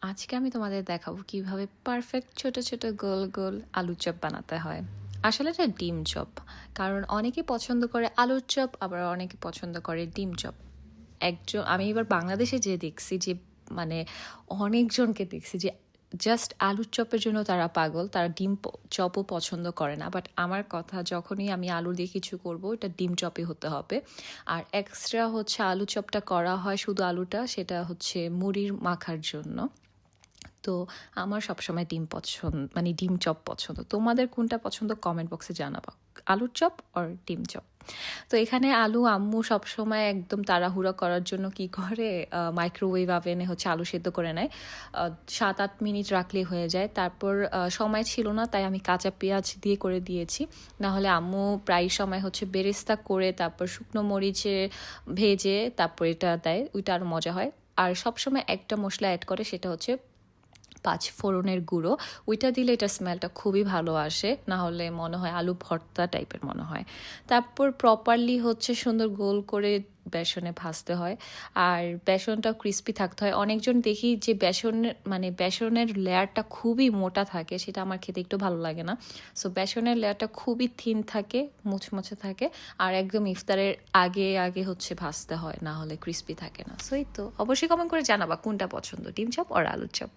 আজকে আমি তোমাদের দেখাবো কিভাবে পারফেক্ট ছোট ছোট গোল গোল আলুর চপ বানাতে হয়। আসলে এটা ডিম চপ, কারণ অনেকে পছন্দ করে আলুর চপ, আবার অনেকে পছন্দ করে ডিম চপ। আমি এবার বাংলাদেশে যে দেখছি যে মানে অনেকজনকে দেখছি যে জাস্ট আলুর চপের জন্য তারা পাগল, তারা চপও পছন্দ করে না। বাট আমার কথা, যখনই আমি আলু দিয়ে কিছু করবো, এটা ডিম চপই হতে হবে। আর এক্সট্রা হচ্ছে আলু চপটা করা হয় শুধু আলুটা, সেটা হচ্ছে মুড়ির মাখার জন্য। তো আমার সবসময় ডিম পছন্দ, মানে ডিম চপ পছন্দ। তোমাদের কোনটা পছন্দ কমেন্ট বক্সে জানাবা, আলুর চপ আর ডিম চপ। তো এখানে আম্মু সবসময় একদম তাড়াহুড়া করার জন্য কি করে, মাইক্রোওয়েভ ওভেনে হচ্ছে আলু সেদ্ধ করে নেয়। 7-8 মিনিট রাখলেই হয়ে যায়। তারপর সময় ছিল না, তাই আমি কাঁচা পেঁয়াজ দিয়ে করে দিয়েছি। নাহলে আম্মু প্রায় সময় হচ্ছে বেরেস্তা করে তারপর শুকনো মরিচে ভেজে তারপর এটা দেয়, ওইটা আরও মজা হয়। আর সবসময় একটা মশলা অ্যাড করে, সেটা হচ্ছে 5 ফোড়নের গুঁড়ো। ওইটা দিলে এটা স্মেলটা খুবই ভালো আসে, না হলে মনে হয় আলু ভর্তা টাইপের মনে হয়। তারপর প্রপারলি হচ্ছে সুন্দর গোল করে বেসনে ভাজতে হয়। আর বেসনটা ক্রিস্পি থাকতে হয়। অনেকজন দেখি যে বেসনের লেয়ারটা খুবই মোটা থাকে, সেটা আমার খেতে একটু ভালো লাগে না। সো বেসনের লেয়ারটা খুবই থিন থাকে, মুচমুচে থাকে। আর একদম ইফতারের আগে আগে হচ্ছে ভাজতে হয়, না হলে ক্রিস্পি থাকে না। সো এই তো, অবশ্যই কমেন্ট করে জানাবা কোনটা পছন্দ, ডিম চপ আর আলুর চপ।